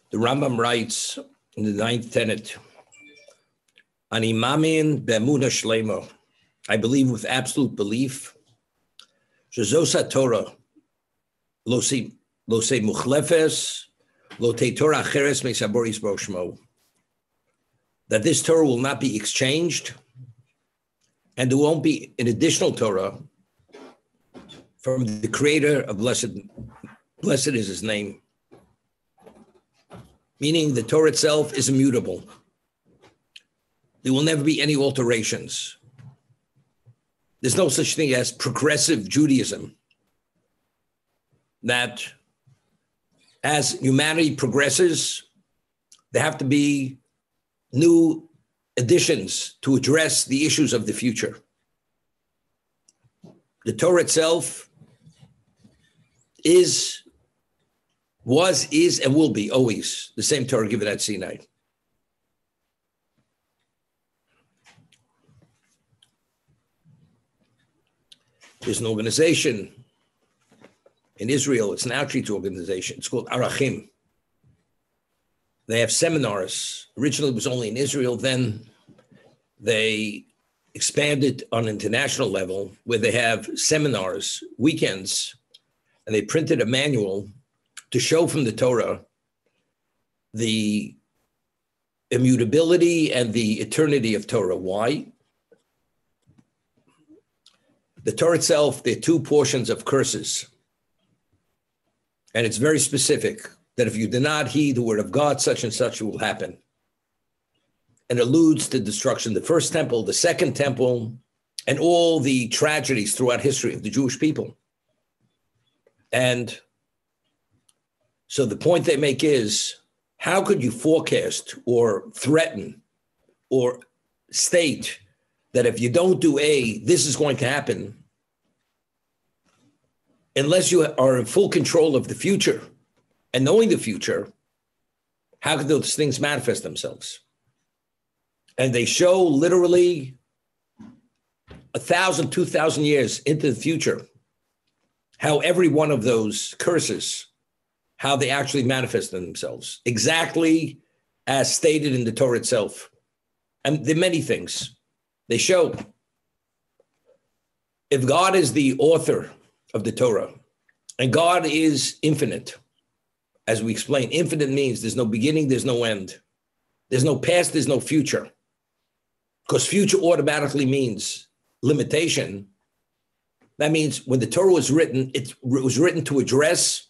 The Rambam writes in the 9th tenet, Ani mamin be'emunah shlema. I believe with absolute belief, shezosa Torah, lo se muchlefes, lo te Torah acheres me'sabor yisborach shmo. That this Torah will not be exchanged, and there won't be an additional Torah from the Creator of blessed is His name. Meaning the Torah itself is immutable. There will never be any alterations. There's no such thing as progressive Judaism, that as humanity progresses, there have to be new additions to address the issues of the future. The Torah itself was, and will be always the same Torah given at Sinai. There's an organization in Israel, it's an outreach organization, it's called Arachim. They have seminars. Originally it was only in Israel, then they expanded on an international level where they have seminars, weekends, and they printed a manual to show from the Torah the immutability and the eternity of Torah. Why? The Torah itself, there are two portions of curses. And it's very specific that if you do not heed the word of God, such and such will happen. And alludes to destruction, the first temple, the second temple, and all the tragedies throughout history of the Jewish people. And so the point they make is, how could you forecast or threaten or state that if you don't do A, this is going to happen, unless you are in full control of the future and knowing the future? How could those things manifest themselves? And they show literally 1,000, 2,000 years into the future how every one of those curses, how they actually manifest themselves, exactly as stated in the Torah itself. And there are many things. They show if God is the author of the Torah, and God is infinite, as we explained, infinite means there's no beginning, there's no end. There's no past, there's no future. Because future automatically means limitation. That means when the Torah was written, it was written to address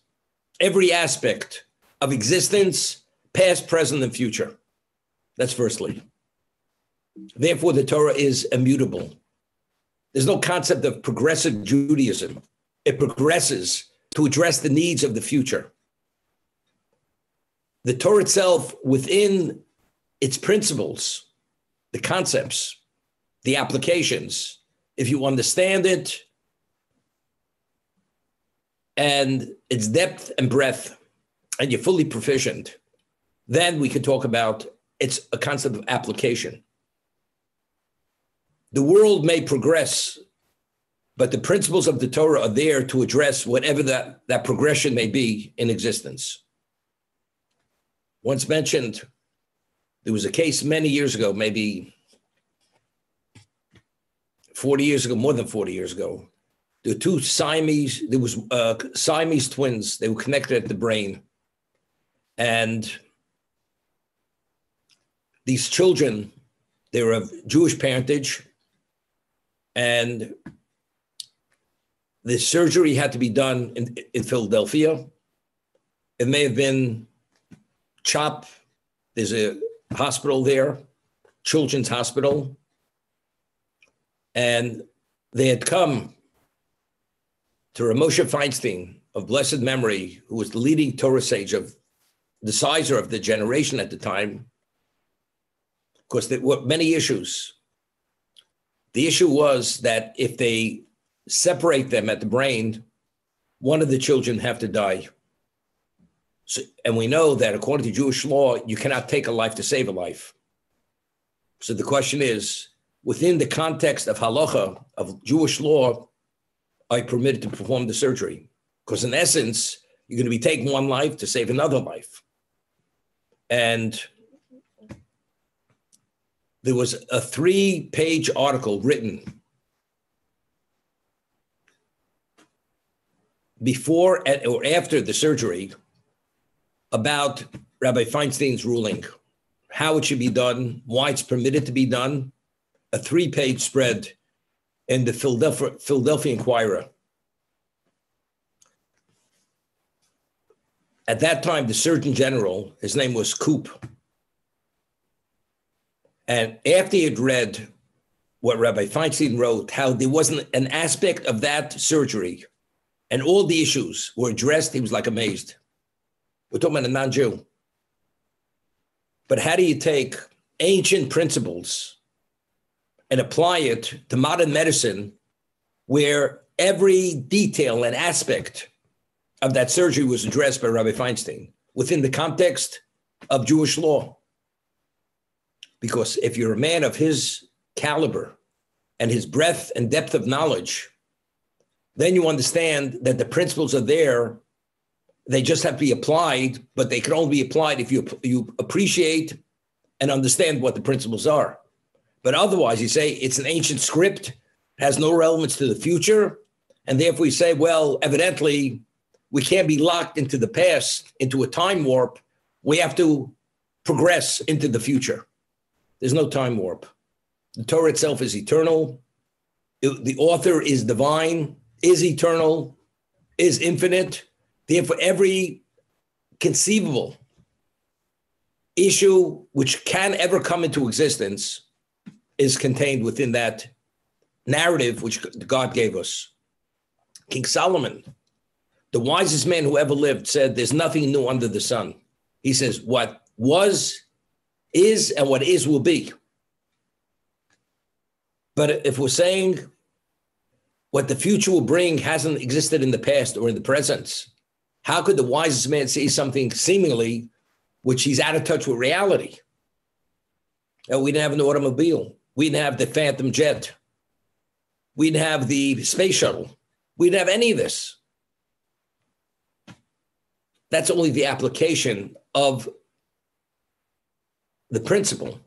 every aspect of existence, past, present, and future. That's firstly. Therefore, the Torah is immutable. There's no concept of progressive Judaism. It progresses to address the needs of the future. The Torah itself, within its principles, the concepts, the applications, if you understand it, and its depth and breadth, and you're fully proficient, then we can talk about it's a concept of application. The world may progress, but the principles of the Torah are there to address whatever that progression may be in existence. Once mentioned, there was a case many years ago, maybe 40 years ago, more than 40 years ago. There were two Siamese, there was Siamese twins. They were connected at the brain. And these children, they were of Jewish parentage, and the surgery had to be done in Philadelphia. It may have been CHOP. There's a hospital there, Children's Hospital. And they had come to Rav Moshe Feinstein of blessed memory, who was the leading Torah sage of the sizer of the generation at the time, because there were many issues. The issue was that if they separate them at the brain, one of the children have to die. So, and we know that according to Jewish law, you cannot take a life to save a life. So the question is, within the context of halacha, of Jewish law, are you permitted to perform the surgery? Because in essence, You're going to be taking one life to save another life. And there was a 3-page article written before or after the surgery about Rabbi Feinstein's ruling, how it should be done, why it's permitted to be done, a 3-page spread in the Philadelphia Inquirer. At that time, the Surgeon General, his name was Koop. And after he had read what Rabbi Feinstein wrote, how there wasn't an aspect of that surgery and all the issues were addressed, he was like amazed. We're talking about a non-Jew. But how do you take ancient principles and apply it to modern medicine where every detail and aspect of that surgery was addressed by Rabbi Feinstein within the context of Jewish law? Because if you're a man of his caliber and his breadth and depth of knowledge, then you understand that the principles are there. They just have to be applied, but they can only be applied if you appreciate and understand what the principles are. But otherwise, you say it's an ancient script, has no relevance to the future, and therefore you say, well, evidently, we can't be locked into the past, into a time warp. We have to progress into the future. There's no time warp. The Torah itself is eternal. The author is divine, is eternal, is infinite. Therefore, every conceivable issue which can ever come into existence is contained within that narrative which God gave us. King Solomon, the wisest man who ever lived, said, there's nothing new under the sun. He says, what was, is, and what is will be. But if we're saying what the future will bring hasn't existed in the past or in the present, how could the wisest man say something seemingly which he's out of touch with reality? We didn't have an automobile. We didn't have the Phantom jet. We didn't have the space shuttle. We didn't have any of this. That's only the application of the principle.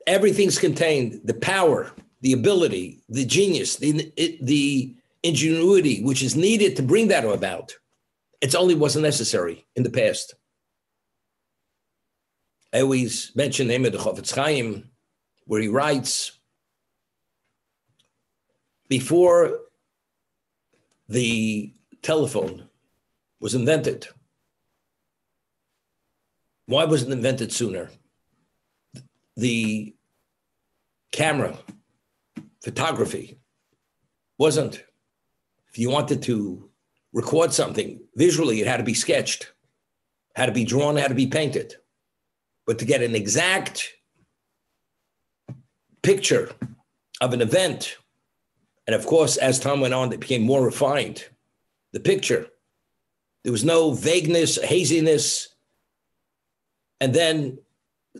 Everything's contained, the power, the ability, the genius, the ingenuity which is needed to bring that about. It only wasn't necessary in the past. I always mention the name of the Chofetz Chaim, where he writes, before the telephone was invented, why wasn't it invented sooner? The camera, photography, wasn't. If you wanted to record something visually, it had to be sketched, had to be drawn, had to be painted. But to get an exact picture of an event, and of course, as time went on, it became more refined. The picture, there was no vagueness, haziness, and then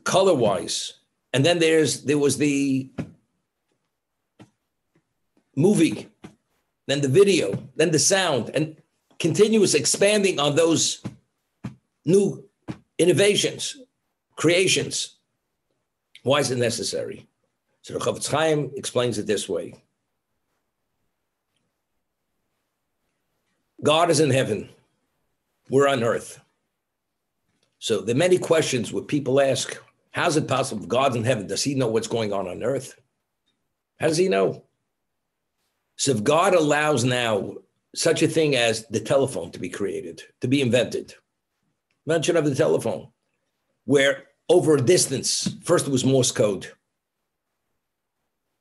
color-wise, and then there was the movie, then the video, then the sound, and continuous expanding on those new innovations, creations. Why is it necessary? So the Chofetz Chaim explains it this way. God is in heaven. We're on earth. So there are many questions where people ask, how's it possible if God's in heaven? Does he know what's going on earth? How does he know? So if God allows now such a thing as the telephone to be created, to be invented, mention of the telephone, where over a distance, first it was Morse code,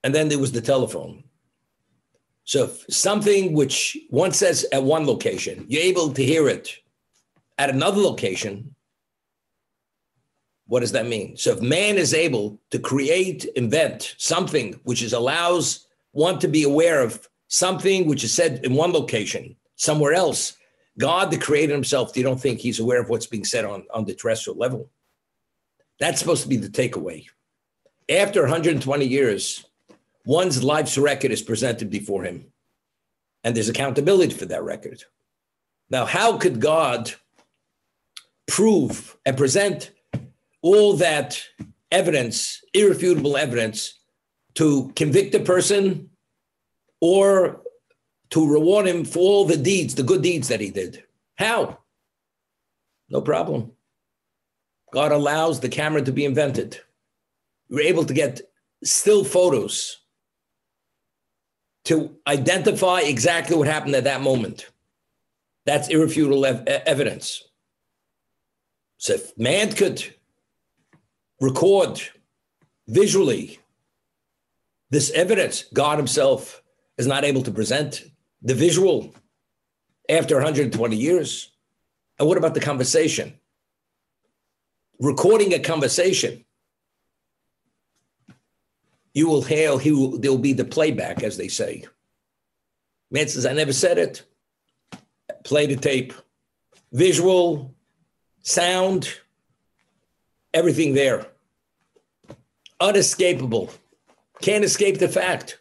and then there was the telephone. So if something which one says at one location, you're able to hear it at another location, what does that mean? So if man is able to create, invent something which allows one to be aware of something which is said in one location, somewhere else, God, the creator himself, do you don't think he's aware of what's being said on the terrestrial level? That's supposed to be the takeaway. After 120 years, one's life's record is presented before him, and there's accountability for that record. Now, how could God prove and present all that evidence, irrefutable evidence, to convict a person or to reward him for all the deeds, the good deeds that he did? How? No problem. God allows the camera to be invented. We're able to get still photos to identify exactly what happened at that moment. That's irrefutable evidence. So if man could record visually this evidence, God himself is not able to present the visual after 120 years. And what about the conversation? Recording a conversation, you will hail, there'll be the playback, as they say. Man says, I never said it. Play the tape. Visual, sound, everything there. Unescapable. Can't escape the fact.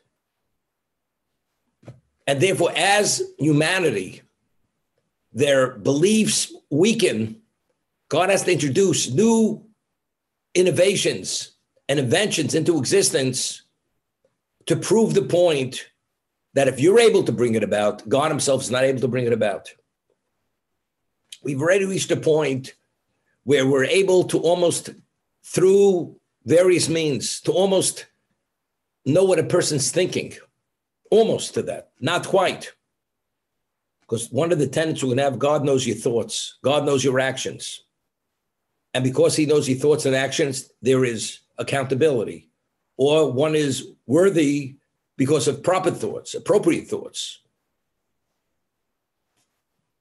And therefore, as humanity, their beliefs weaken, God has to introduce new innovations and inventions into existence to prove the point that if you're able to bring it about, God himself is not able to bring it about. We've already reached a point where we're able to almost, through various means, to almost know what a person's thinking. Almost to that, not quite. Because one of the tenets we're going to have, God knows your thoughts. God knows your actions. And because he knows your thoughts and actions, there is accountability. Or one is worthy because of proper thoughts, appropriate thoughts.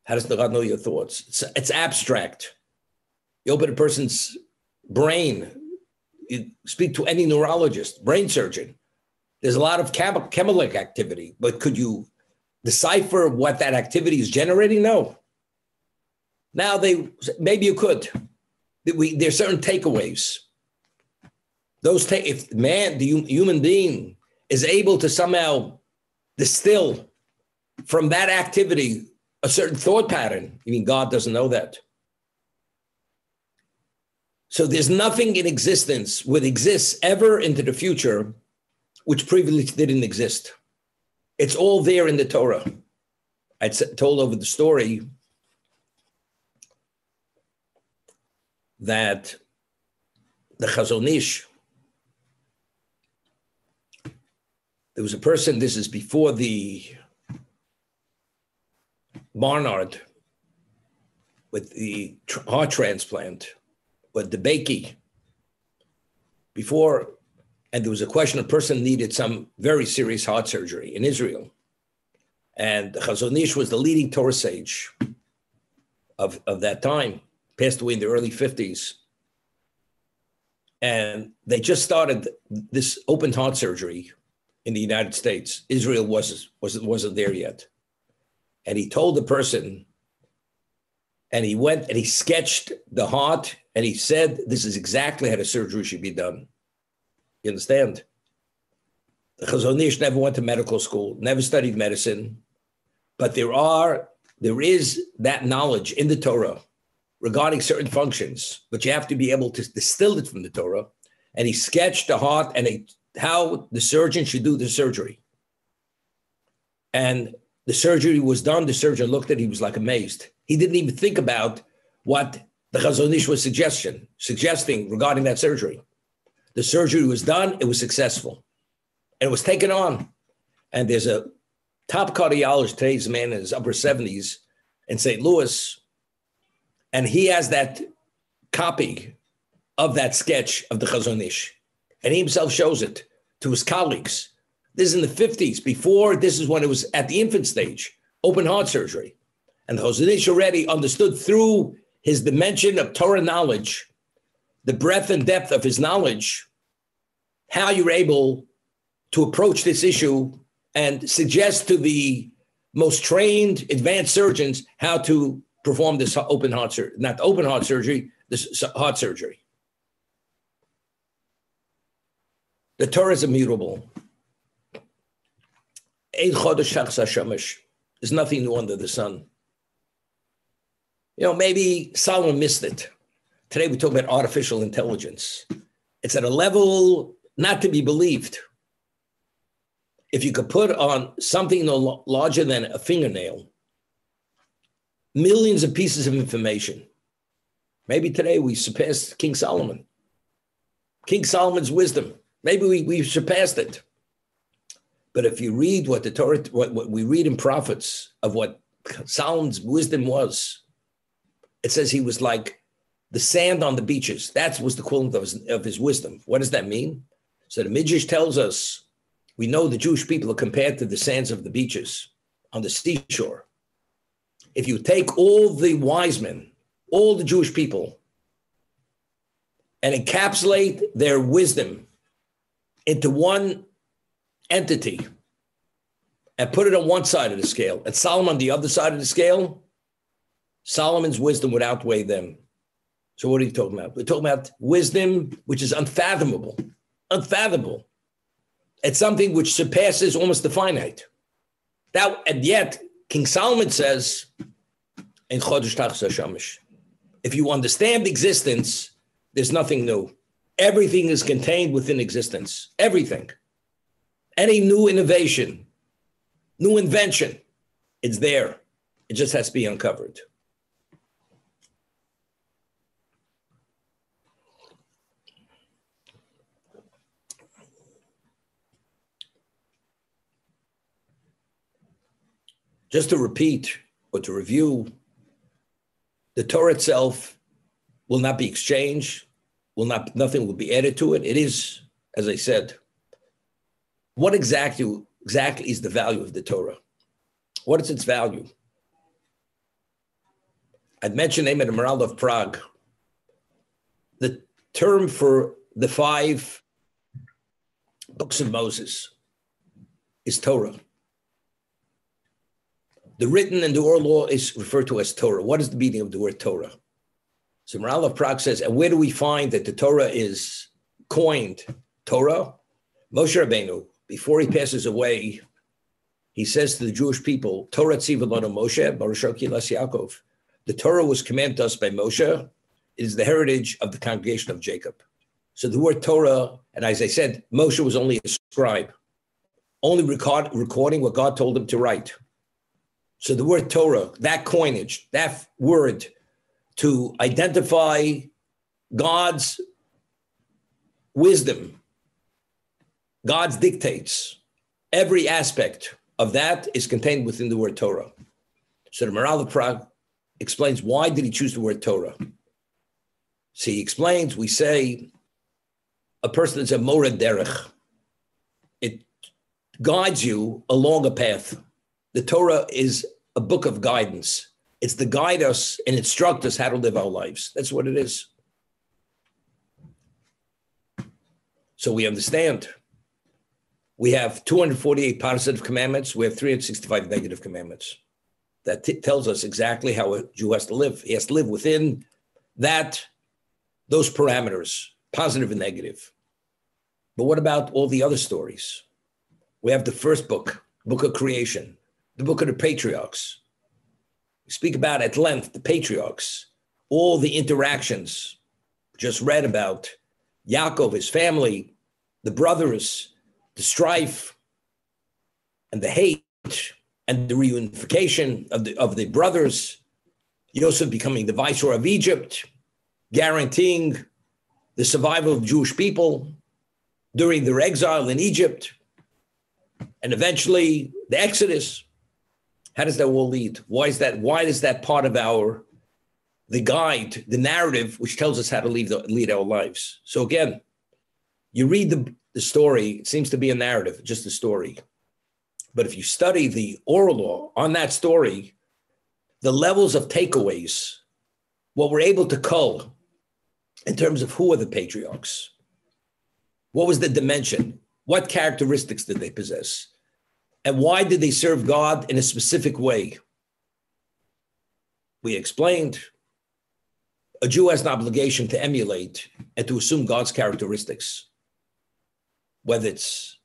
How does God know your thoughts? It's abstract. You open a person's brain, you speak to any neurologist, brain surgeon. There's a lot of chemical activity, but could you decipher what that activity is generating? No. Now maybe you could. There's certain takeaways. If man, the human being, is able to somehow distill from that activity a certain thought pattern, you mean God doesn't know that? So there's nothing in existence which exists ever into the future which previously didn't exist. It's all there in the Torah. I told over the story that the Chazon Ish, there was a person, this is before the Barnard with the heart transplant, with the Bakey, before, and there was a question, a person needed some very serious heart surgery in Israel. And Chazon Ish was the leading Torah sage of that time, passed away in the early 50s. And they just started this open heart surgery in the United States. Israel wasn't there yet. And he told the person, and he went and he sketched the heart, and he said, this is exactly how the surgery should be done. You understand? The Chazon Ish never went to medical school, never studied medicine, but there is that knowledge in the Torah regarding certain functions, but you have to be able to distill it from the Torah. And he sketched the heart and how the surgeon should do the surgery. And the surgery was done. The surgeon looked at it. He was like amazed. He didn't even think about what the Chazon Ish was suggesting regarding that surgery. The surgery was done. It was successful. And it was taken on. And there's a top cardiologist, today's man in his upper 70s in St. Louis. And he has that copy of that sketch of the Chazon Ish. And he himself shows it to his colleagues. This is in the 50s. Before, this is when it was at the infant stage, open heart surgery. And the Chazon Ish already understood through his dimension of Torah knowledge, the breadth and depth of his knowledge, how you're able to approach this issue and suggest to the most trained, advanced surgeons how to perform this open heart surgery, not open heart surgery, this heart surgery. The Torah is immutable. There's nothing new under the sun. Maybe Solomon missed it. Today we talk about artificial intelligence. It's at a level not to be believed. If you could put on something no larger than a fingernail, millions of pieces of information, maybe today we surpassed King Solomon. King Solomon's wisdom, maybe we surpassed it. But if you read what the Torah, what we read in prophets of what Solomon's wisdom was, it says he was like the sand on the beaches. That was the equivalent of his wisdom. What does that mean? So the Midrash tells us, we know the Jewish people are compared to the sands of the beaches on the seashore. If you take all the wise men, all the Jewish people, and encapsulate their wisdom into one entity and put it on one side of the scale, and Solomon on the other side of the scale, Solomon's wisdom would outweigh them. So what are you talking about? We're talking about wisdom, which is unfathomable. Unfathomable. It's something which surpasses almost the finite. And yet, King Solomon says, in Chodesh Tachsa Shamish, if you understand existence, there's nothing new. Everything is contained within existence. Everything. Any new innovation, new invention, it's there. It just has to be uncovered. Just to repeat or to review, the Torah itself will not be exchanged, nothing will be added to it. It is, as I said, what exactly is the value of the Torah? What is its value? I'd mentioned name of the Maharal of Prague. The term for the 5 books of Moses is Torah. The written and the oral law is referred to as Torah. What is the meaning of the word Torah? So Maharal of Prague says, and where do we find that the Torah is coined? Torah, Moshe Rabbeinu, before he passes away, he says to the Jewish people, Torah tziva lanu Moshe, Barashok Yilas Yaakov. The Torah was commanded to us by Moshe. It is the heritage of the congregation of Jacob. So the word Torah, and as I said, Moshe was only a scribe, only recording what God told him to write. So the word Torah, that coinage, that word to identify God's wisdom, God's dictates, every aspect of that is contained within the word Torah. So the Maharal of Prague explains why did he choose the word Torah. So he explains, we say, a person is a mored derech. It guides you along a path. The Torah is a book of guidance. It's to guide us and instruct us how to live our lives. That's what it is. So we understand. We have 248 positive commandments. We have 365 negative commandments. That tells us exactly how a Jew has to live. He has to live within those parameters, positive and negative. But what about all the other stories? We have the first book, Book of Creation, the book of the patriarchs. We speak about at length the patriarchs, all the interactions. Just read about Yaakov, his family, the brothers, the strife, and the hate, and the reunification of the brothers. Yosef becoming the viceroy of Egypt, guaranteeing the survival of Jewish people during their exile in Egypt, and eventually the Exodus. How does that all lead? Why is that? Why is that part of the guide, the narrative, which tells us how to lead our lives? So again, you read the story, it seems to be a narrative, just a story. But if you study the oral law on that story, the levels of takeaways, what we're able to cull in terms of who are the patriarchs, what was the dimension, what characteristics did they possess, and why did they serve God in a specific way? We explained a Jew has an obligation to emulate and to assume God's characteristics, whether it's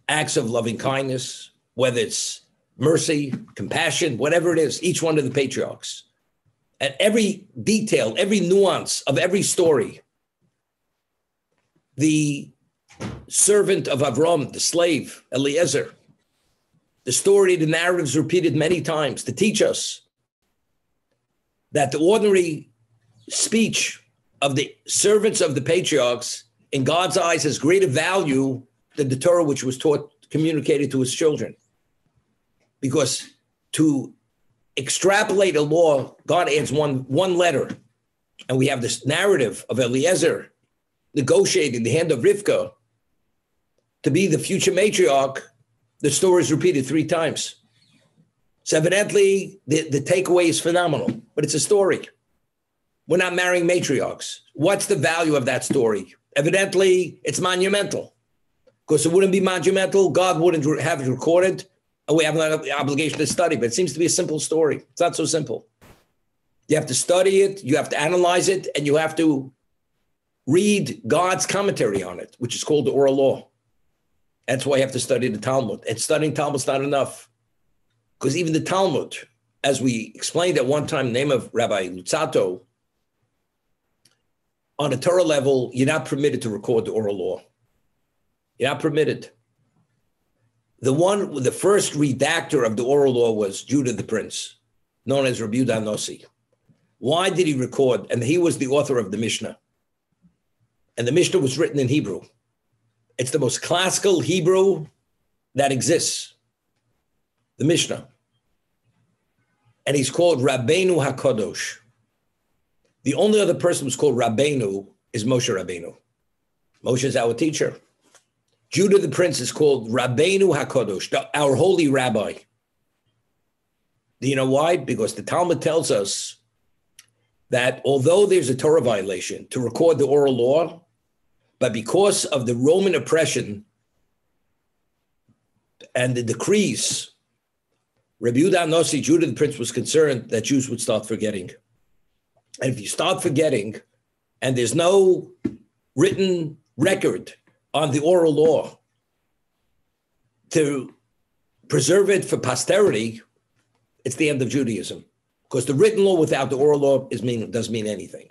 acts of loving kindness, whether it's mercy, compassion, whatever it is, each one of the patriarchs. And every detail, every nuance of every story, the servant of Avram, the slave, Eliezer, the story, the narratives repeated many times to teach us that the ordinary speech of the servants of the patriarchs in God's eyes has greater value than the Torah, which was taught, communicated to his children. Because to extrapolate a law, God adds one letter. And we have this narrative of Eliezer negotiating the hand of Rivka to be the future matriarch. The story is repeated 3 times. So evidently, the takeaway is phenomenal, but it's a story. We're not marrying matriarchs. What's the value of that story? Evidently, it's monumental. Because it wouldn't be monumental, God wouldn't have it recorded, and we have an obligation to study. But it seems to be a simple story. It's not so simple. You have to study it, you have to analyze it, and you have to read God's commentary on it, which is called the oral law. That's why you have to study the Talmud. And studying Talmud is not enough. Because even the Talmud, as we explained at one time, the name of Rabbi Luzzatto, on a Torah level, you're not permitted to record the oral law. You're not permitted. The first redactor of the oral law was Judah the Prince, known as Rabbi Yehuda Nossi. Why did he record? And he was the author of the Mishnah. And the Mishnah was written in Hebrew. It's the most classical Hebrew that exists, the Mishnah. And he's called Rabbeinu HaKadosh. The only other person who's called Rabbeinu is Moshe Rabbeinu. Moshe is our teacher. Judah the Prince is called Rabbeinu HaKadosh, our holy rabbi. Do you know why? Because the Talmud tells us that although there's a Torah violation to record the oral law, but because of the Roman oppression and the decrees, Rabbi Yehuda Nossi, Judah the Prince, was concerned that Jews would start forgetting. And if you start forgetting, and there's no written record on the oral law to preserve it for posterity, it's the end of Judaism. Because the written law without the oral law doesn't mean anything.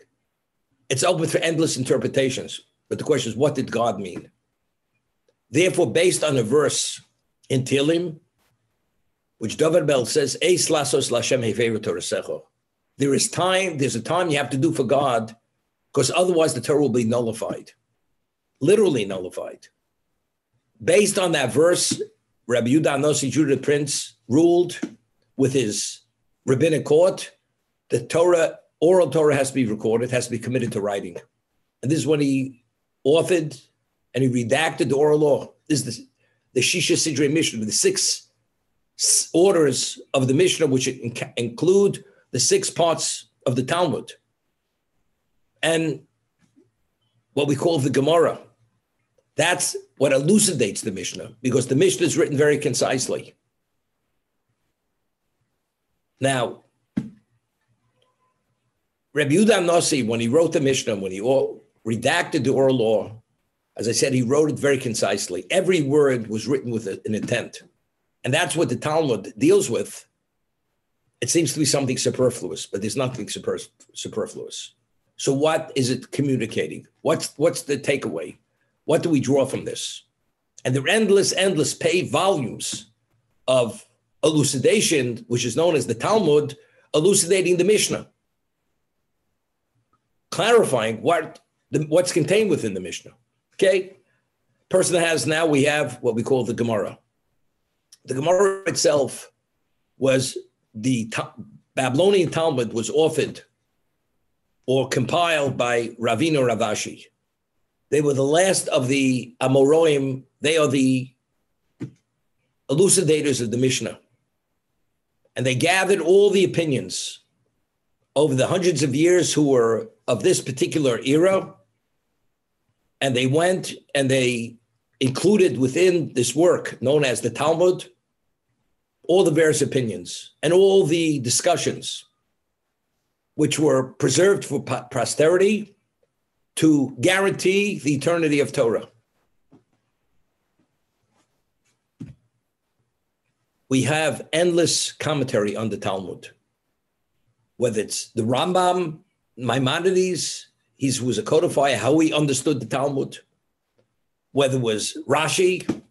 It's open for endless interpretations. But the question is, what did God mean? Therefore, based on a verse in Tehillim, which David Bell says, Eis lasos lashem heferu torasecho. There's a time you have to do for God, because otherwise the Torah will be nullified, literally nullified. Based on that verse, Rabbi Yehuda Nossi, Judah the Prince, ruled with his rabbinic court, the Torah, oral Torah has to be recorded, has to be committed to writing. And this is when he authored and he redacted the oral law. This is the Shisha Sidrei Mishnah, the 6 orders of the Mishnah, which include the 6 parts of the Talmud. And what we call the Gemara. That's what elucidates the Mishnah, because the Mishnah is written very concisely. Now, Rabbi Yehuda Nossi, when he wrote the Mishnah, when he redacted the oral law, as I said, he wrote it very concisely. Every word was written with an intent. And that's what the Talmud deals with. It seems to be something superfluous, but there's nothing superfluous. So what is it communicating? What's the takeaway? What do we draw from this? And there are endless page volumes of elucidation, which is known as the Talmud, elucidating the Mishnah, clarifying what's contained within the Mishnah. Okay? We have what we call the Gemara. The Gemara itself was the Babylonian Talmud was authored or compiled by Ravina Ravashi. They were the last of the Amoroim. They are the elucidators of the Mishnah. And they gathered all the opinions over the hundreds of years who were of this particular era. And they went and they included within this work known as the Talmud all the various opinions and all the discussions which were preserved for posterity to guarantee the eternity of Torah. We have endless commentary on the Talmud. whether it's the Rambam, Maimonides, he was a codifier, how he understood the Talmud, whether it was Rashi,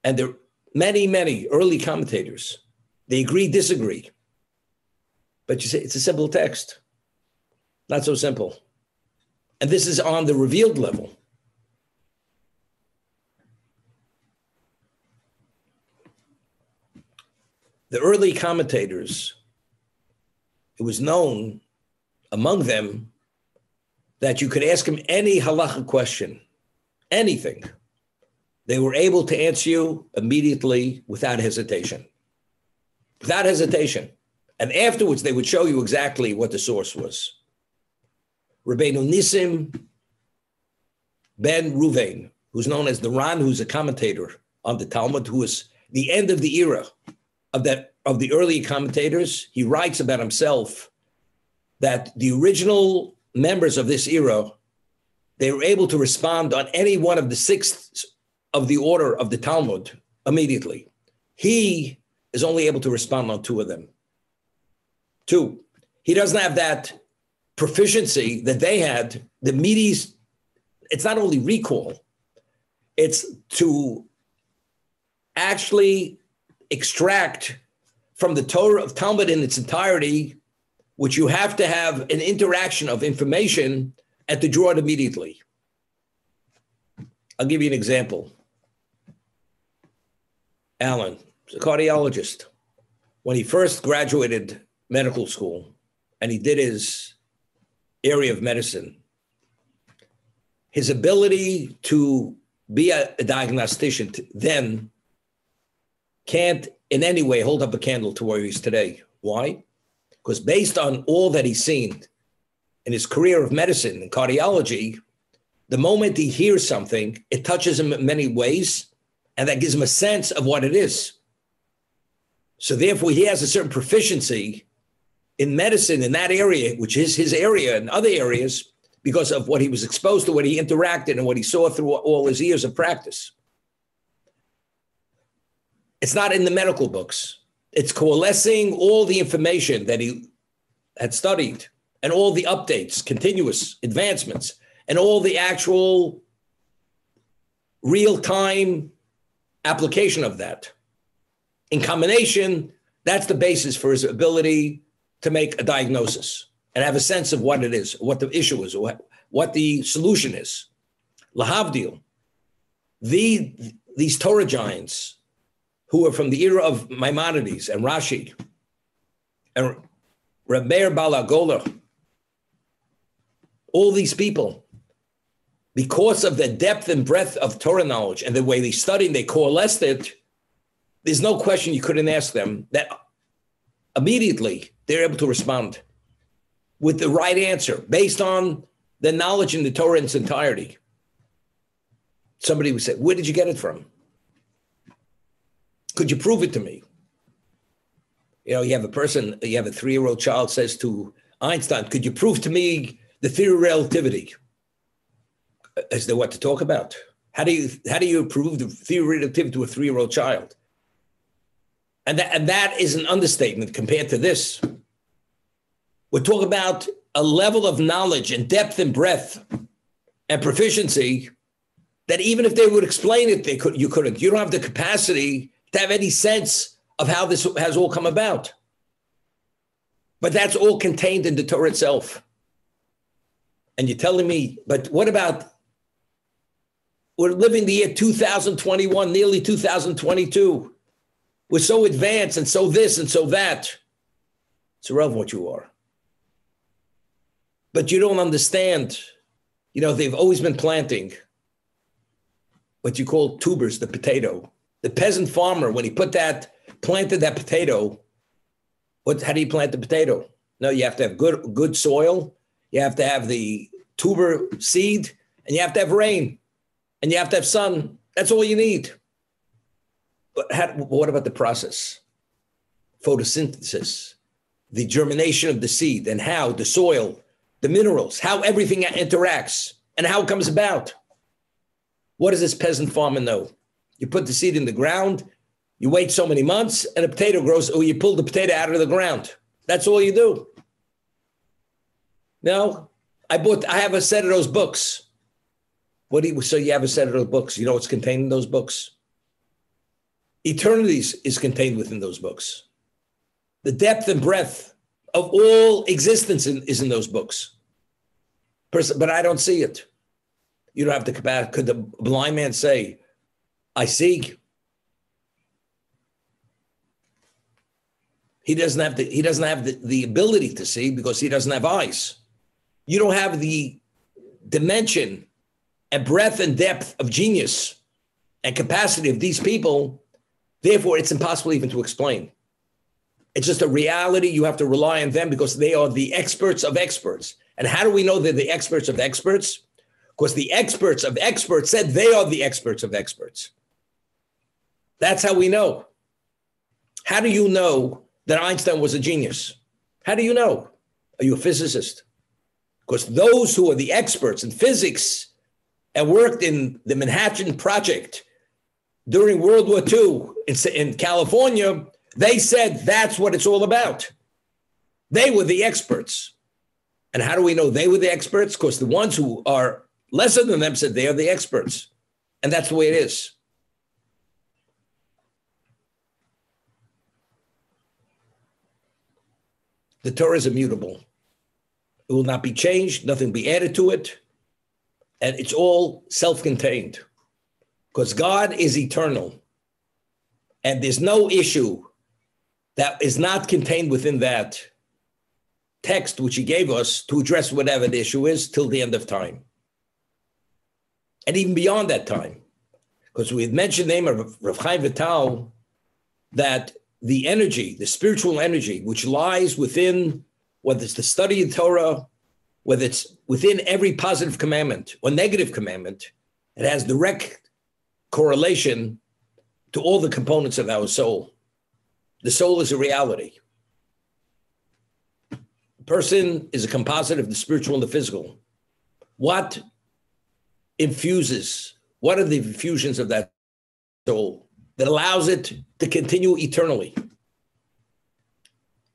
and there are many, many early commentators. They agree, disagree. But you say it's a simple text. Not so simple. And this is on the revealed level. The early commentators, it was known among them that you could ask him any halacha question, anything. They were able to answer you immediately without hesitation. Without hesitation. And afterwards, they would show you exactly what the source was. Rabbeinu Nisim ben Ruvain, who's known as the Ran, who's a commentator on the Talmud, who is the end of the era of the early commentators. He writes about himself that the original members of this era, they were able to respond on any one of the sixths of the order of the Talmud immediately. He is only able to respond on two of them. Two, he doesn't have that proficiency that they had. The Medes, it's not only recall, it's to actually extract from the Torah of Talmud in its entirety, which you have to have an interaction of information and to draw it immediately. I'll give you an example. Alan, a cardiologist. When he first graduated medical school and he did his area of medicine, his ability to be a diagnostician then can't in any way hold up a candle to where he is today. Why? Because based on all that he's seen in his career of medicine and cardiology, the moment he hears something, it touches him in many ways, and that gives him a sense of what it is. So therefore, he has a certain proficiency in medicine in that area, which is his area and other areas, because of what he was exposed to, what he interacted, and what he saw through all his years of practice. It's not in the medical books. It's coalescing all the information that he had studied and all the updates, continuous advancements, and all the actual real-time application of that. In combination, that's the basis for his ability to make a diagnosis and have a sense of what it is, what the issue is, or what the solution is. Lahavdil, these Torah giants who are from the era of Maimonides and Rashi and Reb Meir Baal HaGola, all these people, because of the depth and breadth of Torah knowledge and the way they studied and they coalesced it, there's no question you couldn't ask them that immediately they're able to respond with the right answer based on the knowledge in the Torah in its entirety. Somebody would say, where did you get it from? Could you prove it to me? You know, you have a 3-year-old child says to Einstein, could you prove to me the theory of relativity? Is there what to talk about? How do you prove the theory of relativity to a 3-year-old child? And that is an understatement compared to this. We're talking about a level of knowledge and depth and breadth and proficiency that even if they would explain it, you couldn't. You don't have the capacity to have any sense of how this has all come about. But that's all contained in the Torah itself. And you're telling me, but what about, we're living the year 2021, nearly 2022. We're so advanced and so this and so that. It's irrelevant what you are. But you don't understand, you know, they've always been planting what you call tubers, the potato. The peasant farmer, when he planted that potato, how do you plant the potato? No, you have to have good soil. You have to have the tuber seed, and you have to have rain, and you have to have sun. That's all you need. But what about the process? Photosynthesis, the germination of the seed, and how the soil, the minerals, how everything interacts, and how it comes about. What does this peasant farmer know? You put the seed in the ground, you wait so many months, and a potato grows, or you pull the potato out of the ground. That's all you do. No, I have a set of those books. So you have a set of those books. You know what's contained in those books? Eternity is contained within those books. The depth and breadth of all existence is in those books. But I don't see it. You don't have the capacity. Could the blind man say, I see? He doesn't have the ability to see because he doesn't have eyes. You don't have the dimension and breadth and depth of genius and capacity of these people. Therefore, it's impossible even to explain. It's just a reality. You have to rely on them because they are the experts of experts. And how do we know they're the experts of experts? Because the experts of experts said they are the experts of experts. That's how we know. How do you know that Einstein was a genius? How do you know? Are you a physicist? Because those who are the experts in physics and worked in the Manhattan Project during World War II in California, they said that's what it's all about. They were the experts. And how do we know they were the experts? Because the ones who are lesser than them said they are the experts. And that's the way it is. The Torah is immutable. It will not be changed. Nothing will be added to it. And it's all self-contained. Because God is eternal. And there's no issue that is not contained within that text which he gave us to address whatever the issue is till the end of time. And even beyond that time. Because we had mentioned the name of Rav Chaim Vital, that the energy, the spiritual energy, which lies within, whether it's the study of Torah, whether it's within every positive commandment or negative commandment, it has direct correlation to all the components of our soul. The soul is a reality. The person is a composite of the spiritual and the physical. What infuses, what are the infusions of that soul that allows it to continue eternally?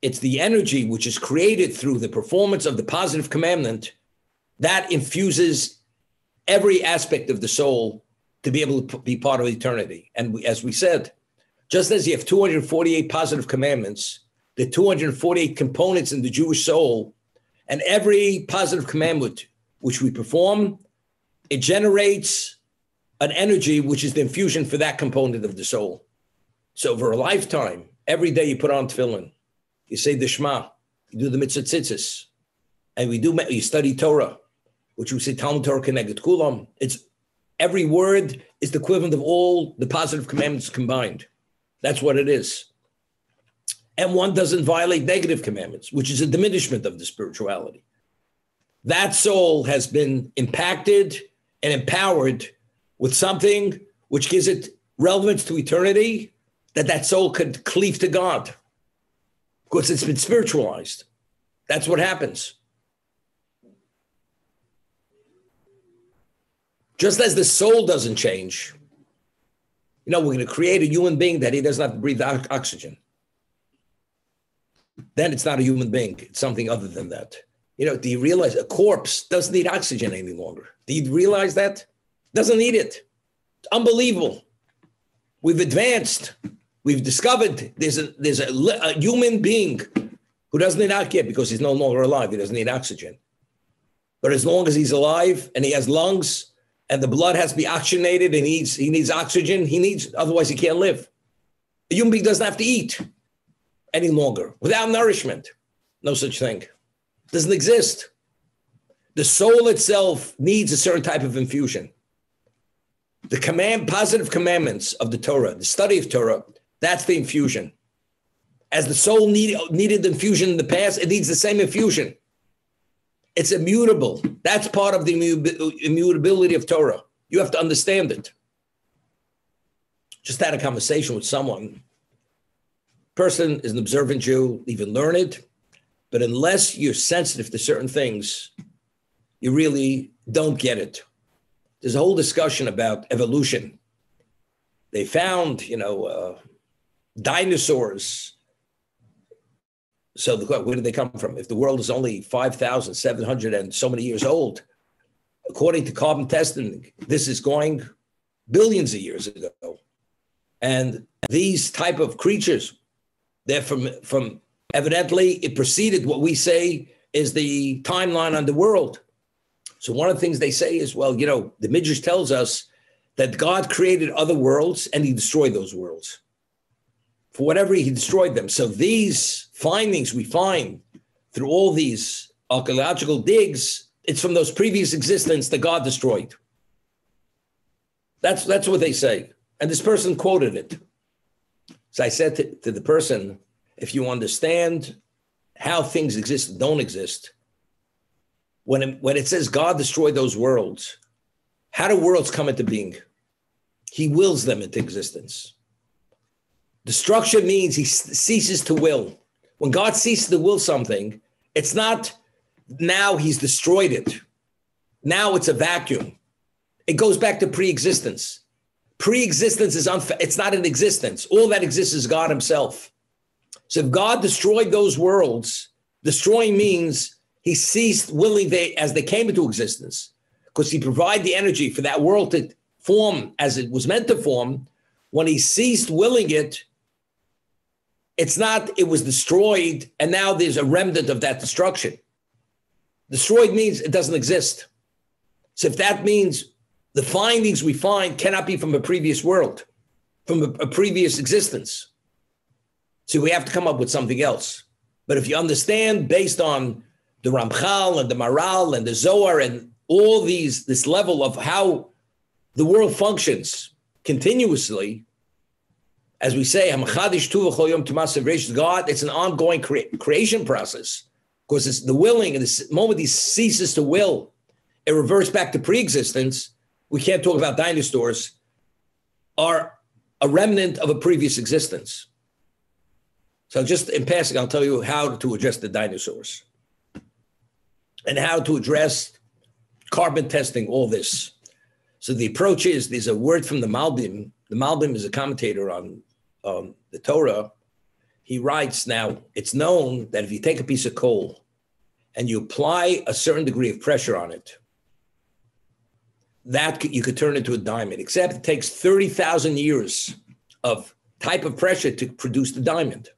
It's the energy which is created through the performance of the positive commandment that infuses every aspect of the soul to be able to be part of eternity. And as we said, just as you have 248 positive commandments, the 248 components in the Jewish soul, and every positive commandment which we perform, it generates an energy which is the infusion for that component of the soul. So over a lifetime, every day you put on tefillin, you say the Shema, you do the mitzvah tzitzis, and you study Torah, which we say Talmud Torah Keneged Kulam. It's every word is the equivalent of all the positive commandments combined. That's what it is. And one doesn't violate negative commandments, which is a diminishment of the spirituality. That soul has been impacted and empowered with something which gives it relevance to eternity, that soul could cleave to God because it's been spiritualized. That's what happens. Just as the soul doesn't change, we're going to create a human being that he doesn't have to breathe oxygen. Then it's not a human being. It's something other than that. Do you realize a corpse doesn't need oxygen any longer? Do you realize that? Doesn't need it. It's unbelievable. We've advanced. We've discovered there's a human being who doesn't need oxygen because he's no longer alive. He doesn't need oxygen. But as long as he's alive and he has lungs and the blood has to be oxygenated and he needs oxygen, otherwise he can't live. A human being doesn't have to eat any longer without nourishment. No such thing. Doesn't exist. The soul itself needs a certain type of infusion. The positive commandments of the Torah, the study of Torah, that's the infusion. As the soul needed infusion in the past, it needs the same infusion. It's immutable. That's part of the immutability of Torah. You have to understand it. Just had a conversation with someone. Person is an observant Jew, even learned, but unless you're sensitive to certain things, you really don't get it. There's a whole discussion about evolution. They found, dinosaurs So where did they come from? If the world is only 5,700 and so many years old, according to carbon testing, this is going billions of years ago. And these type of creatures, they're from evidently, it preceded what we say is the timeline on the world. So one of the things they say is, well, the Midrash tells us that God created other worlds and he destroyed those worlds. For whatever he destroyed them. So these findings we find through all these archaeological digs, it's from those previous existence that God destroyed. That's what they say. And this person quoted it. So I said to the person, if you understand how things exist and don't exist, when it says God destroyed those worlds, how do worlds come into being? He wills them into existence. Destruction means he ceases to will. When God ceases to will something, it's not now he's destroyed it. Now it's a vacuum. It goes back to pre-existence. Pre-existence is it's not in existence. All that exists is God himself. So if God destroyed those worlds, destroying means he ceased willing as they came into existence, because he provided the energy for that world to form as it was meant to form. When he ceased willing it, it's not it was destroyed and now there's a remnant of that destruction. Destroyed means it doesn't exist. So if that means the findings we find cannot be from a previous world, from a previous existence. So we have to come up with something else. But if you understand based on the Ramchal and the Maral and the Zohar and all this level of how the world functions continuously, as we say, God, it's an ongoing creation process. Because it's the willing, and the moment he ceases to will, it reverts back to pre-existence. We can't talk about dinosaurs, are a remnant of a previous existence. So just in passing, I'll tell you how to address the dinosaurs and how to address carbon testing, all this. So the approach is, there's a word from the Malbim. The Malbim is a commentator on the Torah. He writes, now, it's known that if you take a piece of coal and you apply a certain degree of pressure on it, that you could turn into a diamond, except it takes 30,000 years of type of pressure to produce the diamond.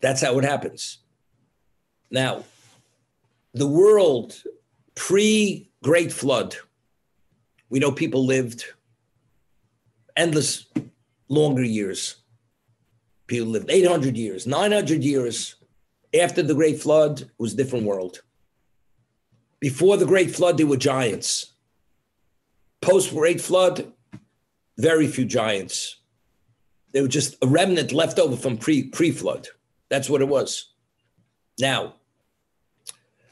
That's how it happens. Now, the world pre-Great Flood, we know people lived endless longer years. People lived 800 years, 900 years. After the Great Flood, it was a different world. Before the Great Flood, there were giants. Post-Great Flood, very few giants. They were just a remnant left over from pre-flood. That's what it was. Now,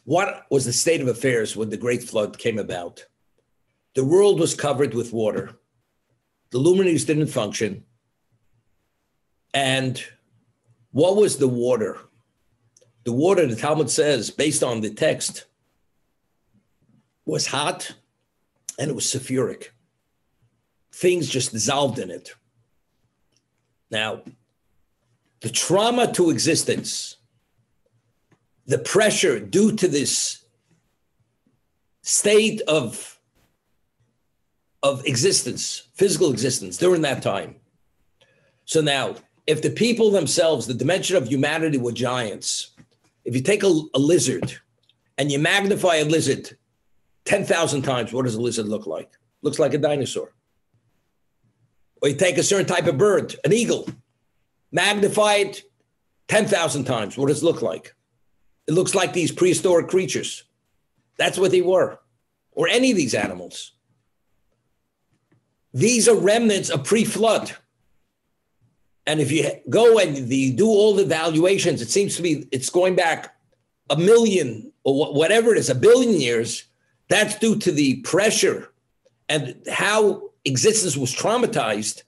what was the state of affairs when the Great Flood came about? The world was covered with water. The luminaries didn't function. And what was the water? The water, the Talmud says, based on the text, was hot and it was sulfuric. Things just dissolved in it. Now, the trauma to existence, the pressure due to this state of existence, physical existence during that time. So now, if the people themselves, the dimension of humanity were giants, if you take a lizard and you magnify a lizard 10,000 times, what does a lizard look like? Looks like a dinosaur. Or you take a certain type of bird, an eagle, magnify it 10,000 times, what does it look like? It looks like these prehistoric creatures. That's what they were, or any of these animals. These are remnants of pre-flood. And if you go and you do all the valuations, it seems to be it's going back 1 million or whatever it is, 1 billion years. That's due to the pressure and how existence was traumatized.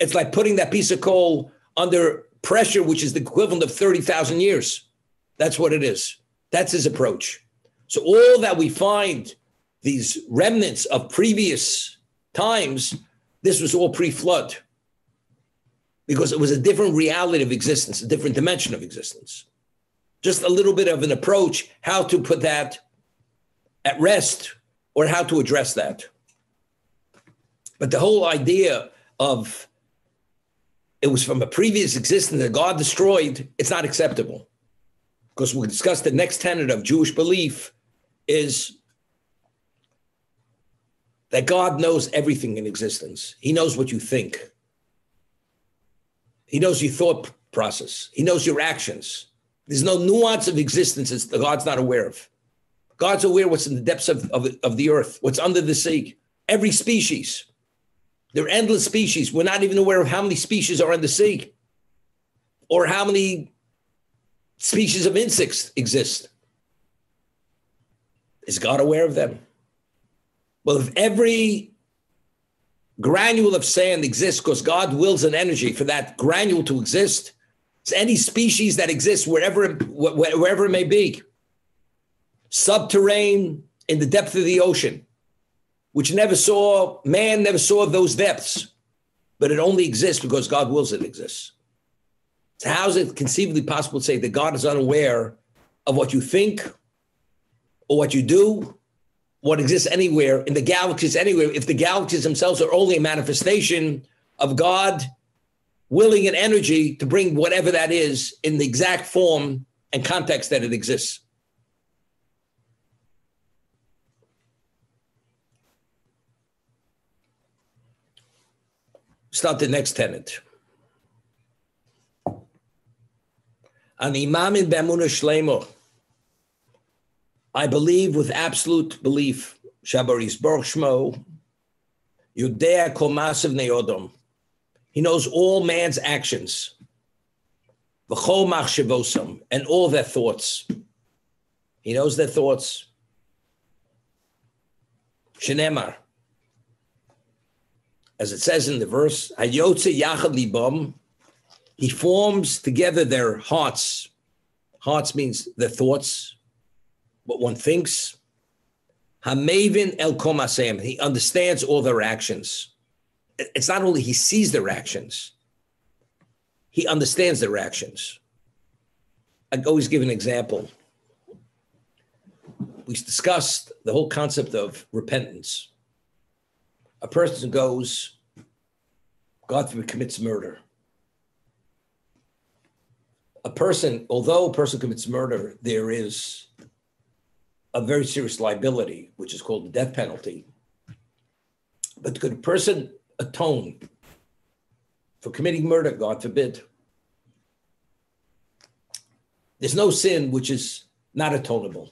It's like putting that piece of coal under pressure, which is the equivalent of 30,000 years. That's what it is. That's his approach. So all that we find, these remnants of previous times, this was all pre-flood, because it was a different reality of existence, a different dimension of existence. just a little bit of an approach how to put that at rest or how to address that. But the whole idea of it was from a previous existence that God destroyed, it's not acceptable. Because we'll discuss the next tenet of Jewish belief is that God knows everything in existence. He knows what you think. He knows your thought process. He knows your actions. There's no nuance of existence that God's not aware of. God's aware what's in the depths of the earth, what's under the sea. Every species. There are endless species. We're not even aware of how many species are in the sea or how many species of insects exist. Is God aware of them? Well, if every granule of sand exists because God wills an energy for that granule to exist, it's any species that exists wherever it may be, subterranean, in the depth of the ocean, which man never saw those depths, but it only exists because God wills it exists. So how is it conceivably possible to say that God is unaware of what you think or what you do, what exists anywhere in the galaxies, anywhere, if the galaxies themselves are only a manifestation of God willing an energy to bring whatever that is in the exact form and context that it exists? Start the next tenet. An imamin b'emunah shlema. I believe with absolute belief, Shabaris Baruch Shmo, Yudea kol ma'asav bnei Odom. He knows all man's actions, v'chol machshavosam, and all their thoughts. He knows their thoughts. Shenemar, as it says in the verse, Hayotze yachad libam, he forms together their hearts. Hearts means their thoughts, what one thinks. Hamavin el kol ma'aseim, he understands all their actions. It's not only he sees their actions, he understands their actions. I always give an example. We discussed the whole concept of repentance. A person goes, God forbid, commits murder. Although a person commits murder, there is a very serious liability, which is called the death penalty. But could a person atone for committing murder? God forbid. There's no sin which is not atonable.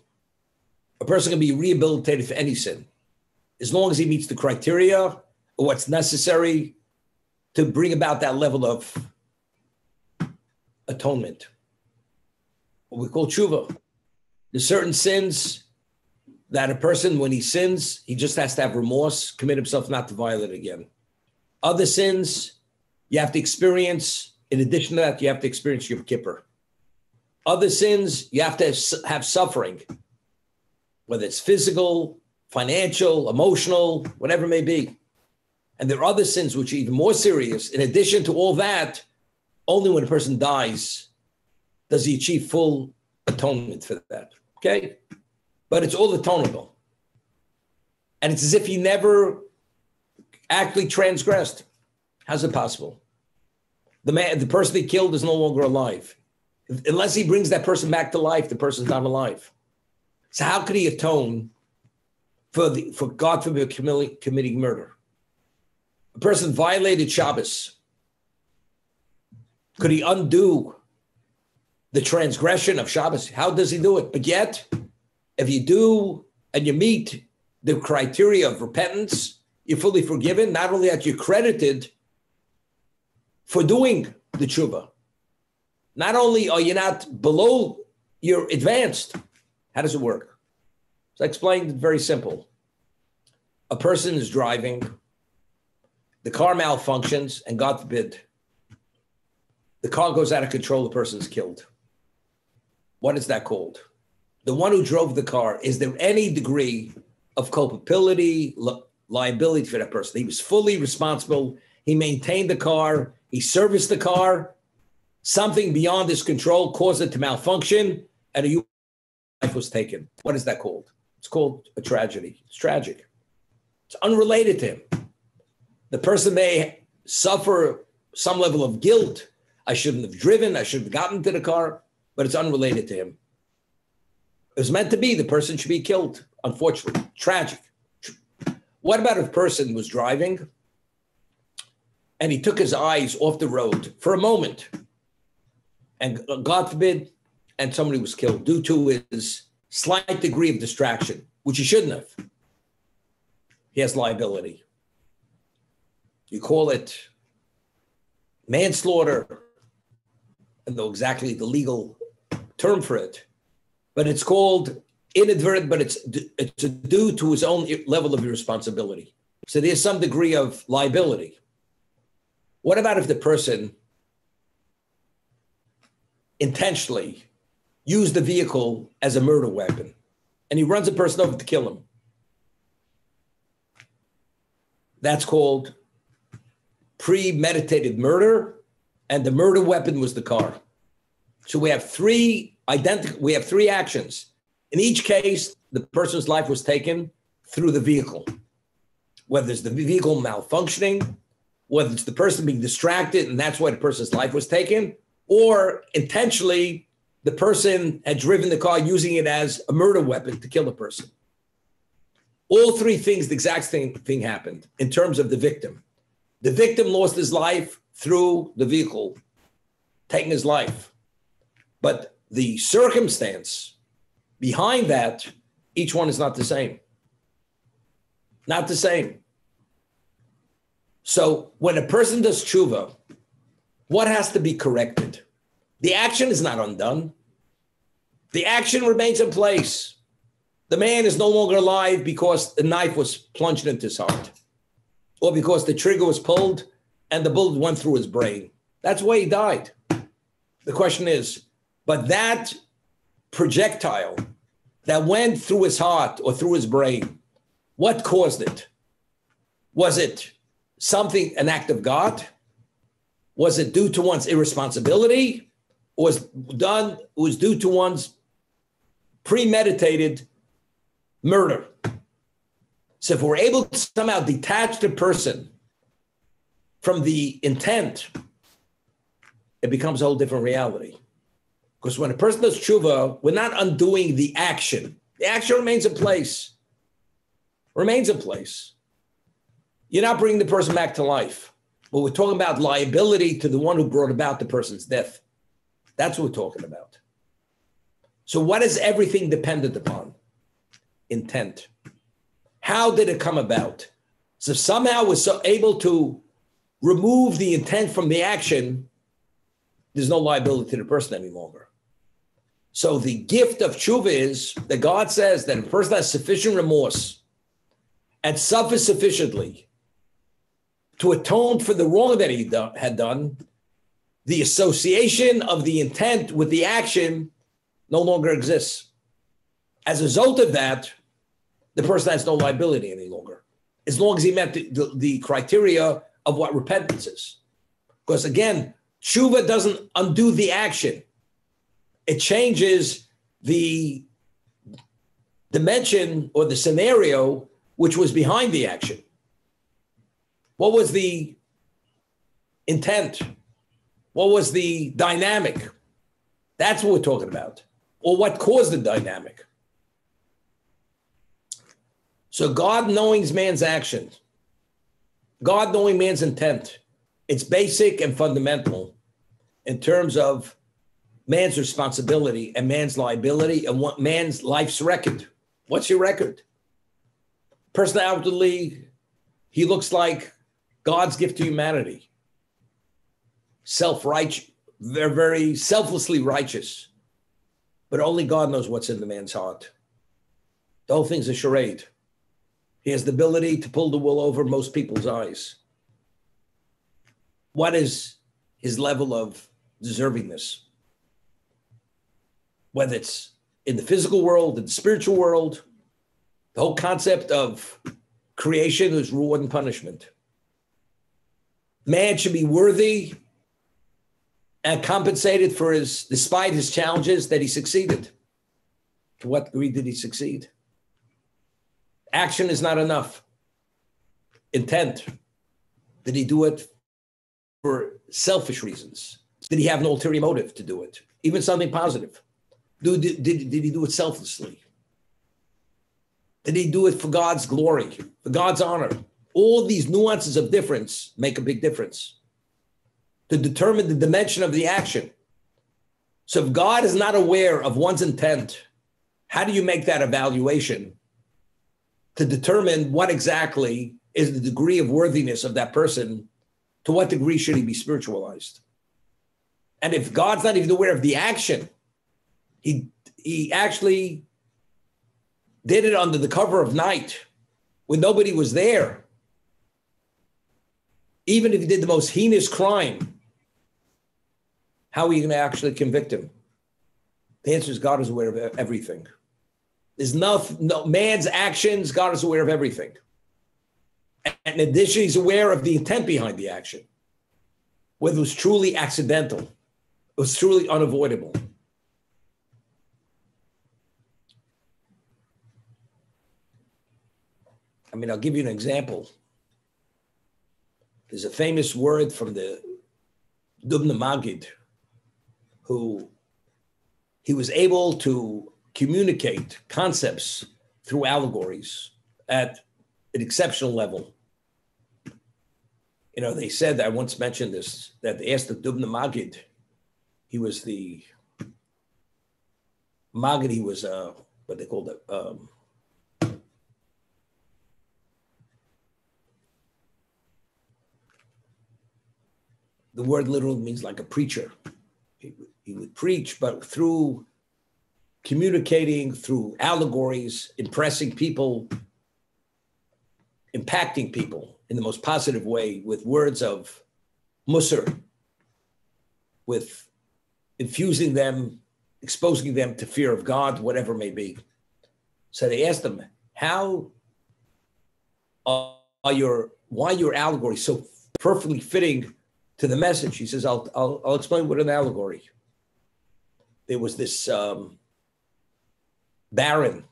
A person can be rehabilitated for any sin, as long as he meets the criteria or what's necessary to bring about that level of atonement, what we call tshuva. There's certain sins that a person, when he sins, he just has to have remorse, commit himself not to violate again. Other sins, you have to experience, in addition to that, you have to experience Yom Kippur. Other sins, you have to have suffering, whether it's physical, financial, emotional, whatever it may be. And there are other sins which are even more serious. In addition to all that, only when a person dies does he achieve full atonement for that, okay? But it's all atonable. And it's as if he never actually transgressed. How's it possible? The person he killed is no longer alive. Unless he brings that person back to life, the person's not alive. So how could he atone for God forbid committing murder? A person violated Shabbos. Could he undo the transgression of Shabbos? How does he do it? But yet, if you do and you meet the criteria of repentance, you're fully forgiven. Not only that, you're credited for doing the tshuva. Not only are you not below, you're advanced. How does it work? So I explained it very simple. A person is driving, the car malfunctions, and God forbid, the car goes out of control, the person is killed. What is that called? The one who drove the car, is there any degree of culpability, liability for that person? He was fully responsible. He maintained the car. He serviced the car. Something beyond his control caused it to malfunction. and a human life was taken. What is that called? It's called a tragedy. It's tragic. It's unrelated to him. The person may suffer some level of guilt. I shouldn't have driven. I should have gotten to the car, but it's unrelated to him. It was meant to be. The person should be killed, unfortunately. Tragic. What about if a person was driving and he took his eyes off the road for a moment, and God forbid, and somebody was killed due to his slight degree of distraction, which he shouldn't have? He has liability. You call it manslaughter. I don't know exactly the legal term for it, but it's called inadvertent, but it's due to his own level of irresponsibility. So there's some degree of liability. What about if the person intentionally used the vehicle as a murder weapon and he runs a person over to kill him? That's called premeditated murder, and the murder weapon was the car. So we have three actions. In each case, the person's life was taken through the vehicle, whether it's the vehicle malfunctioning, whether it's the person being distracted and that's why the person's life was taken, or intentionally the person had driven the car using it as a murder weapon to kill the person. All three things, the exact same thing happened in terms of the victim. The victim lost his life through the vehicle taking his life. But the circumstance behind that, each one is not the same. Not the same. So when a person does tshuva, what has to be corrected? The action is not undone. The action remains in place. The man is no longer alive because the knife was plunged into his heart, or because the trigger was pulled and the bullet went through his brain. That's why he died. The question is, but that projectile that went through his heart or through his brain, what caused it? Was it something, an act of God? Was it due to one's irresponsibility? Or was due to one's premeditated murder? So if we're able to somehow detach the person from the intent, it becomes a whole different reality. Because when a person does tshuva, we're not undoing the action. The action remains in place. Remains in place. You're not bringing the person back to life. But we're talking about liability to the one who brought about the person's death. That's what we're talking about. So what is everything dependent upon? Intent. How did it come about? So somehow we're so able to remove the intent from the action, there's no liability to the person any longer. So the gift of tshuva is that God says that if a person has sufficient remorse and suffers sufficiently to atone for the wrong that he had done, the association of the intent with the action no longer exists. As a result of that, the person has no liability any longer, as long as he met the criteria of what repentance is. Because again, tshuva doesn't undo the action. It changes the dimension or the scenario which was behind the action. What was the intent? What was the dynamic? That's what we're talking about. Or what caused the dynamic. So God knowing man's actions, God knowing man's intent, it's basic and fundamental in terms of man's responsibility and man's liability and what man's life's record. What's your record? Person outwardly, he looks like God's gift to humanity. Self-righteous, they're very selflessly righteous. But only God knows what's in the man's heart. The whole thing's a charade. He has the ability to pull the wool over most people's eyes. What is his level of deservingness? Whether it's in the physical world, in the spiritual world, the whole concept of creation is reward and punishment. Man should be worthy and compensated for despite his challenges, that he succeeded. To what degree did he succeed? Action is not enough. Intent. Did he do it for selfish reasons? Did he have an ulterior motive to do it? Even something positive. Did he do it selflessly? Did he do it for God's glory, for God's honor? All these nuances of difference make a big difference to determine the dimension of the action. So if God is not aware of one's intent, how do you make that evaluation to determine what exactly is the degree of worthiness of that person? To what degree should he be spiritualized? And if God's not even aware of the action, he actually did it under the cover of night when nobody was there. Even if he did the most heinous crime, how are you going to actually convict him? The answer is God is aware of everything. There's no man's actions, God is aware of everything. And in addition, he's aware of the intent behind the action, whether it was truly accidental, it was truly unavoidable. I mean, I'll give you an example. There's a famous word from the Dubna Magid, who he was able to communicate concepts through allegories at an exceptional level. You know, they said, I once mentioned this, that they asked the Dubna Magid, he was the Magid, he was what they called it, the word literally means like a preacher. He would preach, but through communicating, through allegories, impressing people, impacting people in the most positive way with words of musar, with infusing them, exposing them to fear of God, whatever it may be. So they asked him, why your allegory so perfectly fitting to the message? He says, I'll explain what an allegory. There was this baron,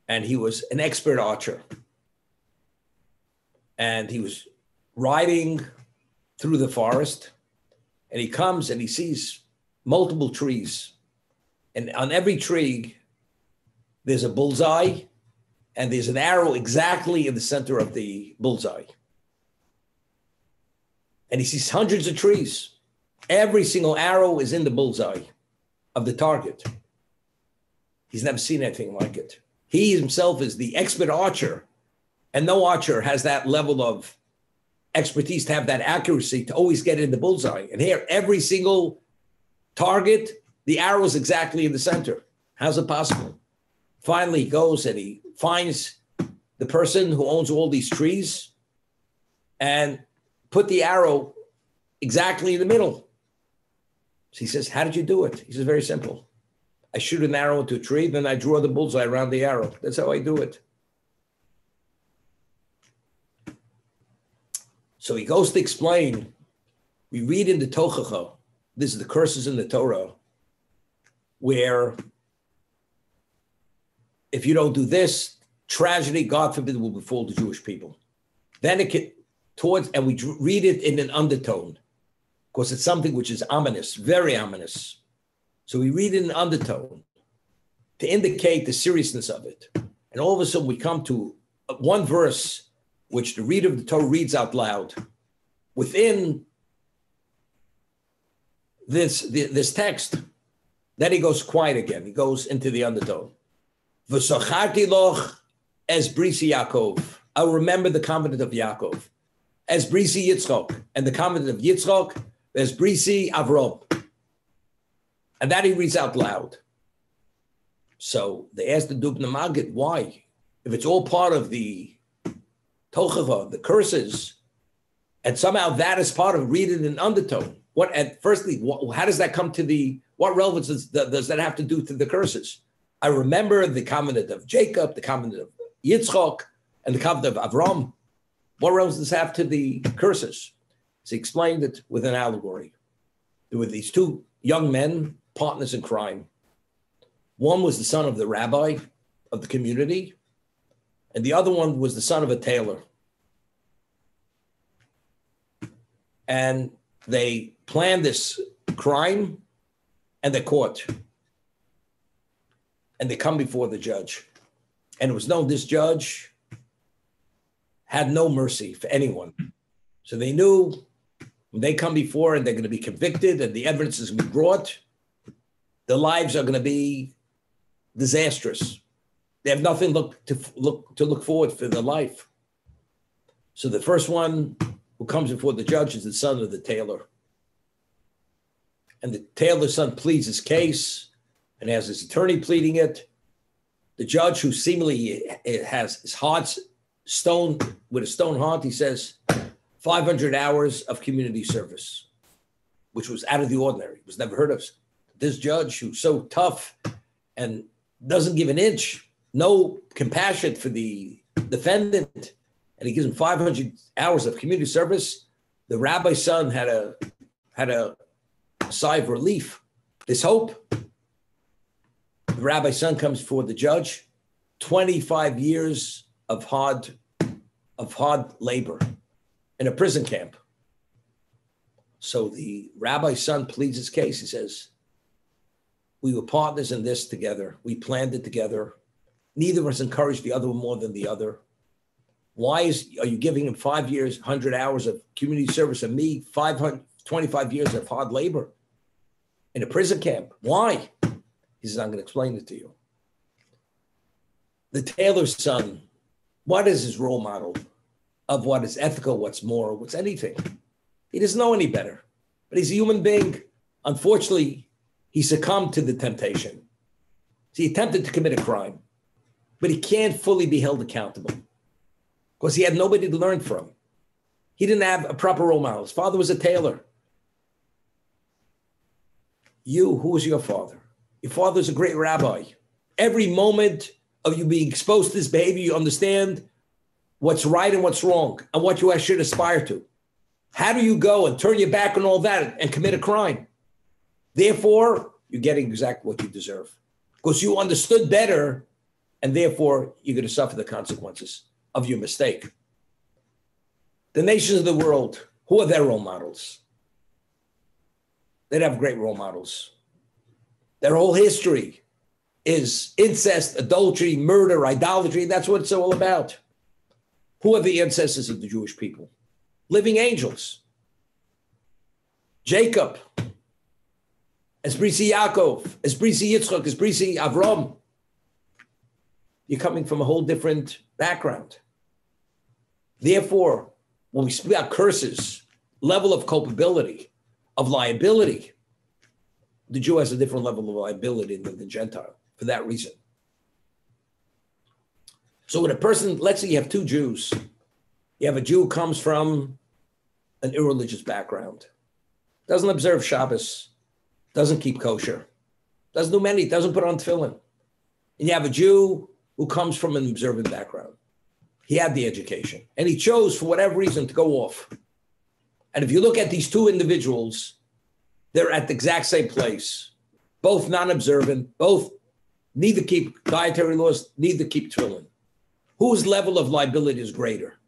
and he was an expert archer. And he was riding through the forest, and he comes and he sees multiple trees. And on every tree, there's a bullseye, and there's an arrow exactly in the center of the bullseye. And he sees hundreds of trees. Every single arrow is in the bullseye of the target. He's never seen anything like it. He himself is the expert archer, and no archer has that level of expertise to have that accuracy to always get in the bullseye. And here, every single target, the arrow is exactly in the center. How's it possible? Finally, he goes and he finds the person who owns all these trees and put the arrow exactly in the middle. So he says, how did you do it? He says, very simple. I shoot an arrow into a tree, then I draw the bullseye around the arrow. That's how I do it. So he goes to explain, we read in the Tochacha, this is the curses in the Torah, where if you don't do this, tragedy, God forbid, will befall the Jewish people. Then it can, and we read it in an undertone, because it's something which is ominous, very ominous. So we read it in an undertone to indicate the seriousness of it. And all of a sudden we come to one verse which the reader of the Torah reads out loud. Within this text, then he goes quiet again. He goes into the undertone. V'sacharti loch es brisi Yaakov. I'll remember the covenant of Yaakov. As brisi Yitzchok. And the covenant of Yitzchok, as brisi Avrom. And that he reads out loud. So they asked the Dubna Magid, why? If it's all part of the Tochacha, the curses, and somehow that is part of read it in undertone. How does that come to what relevance does that have to do to the curses? I remember the covenant of Jacob, the covenant of Yitzchok, and the covenant of Avram. What relevance does this have to the curses? So he explained it with an allegory. There were these two young men, partners in crime. One was the son of the rabbi of the community, and the other one was the son of a tailor. And they planned this crime, and they're caught. And they come before the judge. And it was known this judge had no mercy for anyone. So they knew when they come before and they're going to be convicted and the evidence is going to be brought, their lives are going to be disastrous. They have nothing to look forward for their life. So the first one who comes before the judge is the son of the tailor. And the tailor's son pleads his case and has his attorney pleading it. The judge, who seemingly has his heart stone with a stone heart, he says 500 hours of community service, which was out of the ordinary. It was never heard of. This judge, who's so tough and doesn't give an inch, no compassion for the defendant, and he gives him 500 hours of community service. The rabbi's son had a sigh of relief. There's hope. The rabbi's son comes before the judge, 25 years of hard labor in a prison camp. So the rabbi's son pleads his case. He says, we were partners in this together. We planned it together. Neither of us encouraged the other one more than the other. Why are you giving him 5 years, 100 hours of community service, and me 525 years of hard labor in a prison camp? Why? He says, I'm going to explain it to you. The tailor's son, what is his role model of what is ethical, what's moral, what's anything? He doesn't know any better, but he's a human being. Unfortunately, he succumbed to the temptation. So he attempted to commit a crime, but he can't fully be held accountable because he had nobody to learn from. He didn't have a proper role model. His father was a tailor. You, who was your father? Your father's a great rabbi. Every moment of you being exposed to this behavior, you understand what's right and what's wrong and what you should aspire to. How do you go and turn your back on all that and commit a crime? Therefore, you're getting exactly what you deserve because you understood better, and therefore you're going to suffer the consequences of your mistake. The nations of the world, who are their role models? They don't have great role models. Their whole history is incest, adultery, murder, idolatry. That's what it's all about. Who are the ancestors of the Jewish people? Living angels. Jacob, Esbrisi Yaakov, Esbrisi Yitzchak, Esbrisi Avram. You're coming from a whole different background. Therefore, when we speak about curses, level of culpability, of liability, the Jew has a different level of liability than the Gentile for that reason. So when a person, let's say you have two Jews, you have a Jew who comes from an irreligious background, doesn't observe Shabbos, doesn't keep kosher, doesn't do many, doesn't put on tefillin. And you have a Jew who comes from an observant background. He had the education, and he chose, for whatever reason, to go off. And if you look at these two individuals, they're at the exact same place, both non-observant, both neither keep dietary laws, neither keep tefillin. Whose level of liability is greater?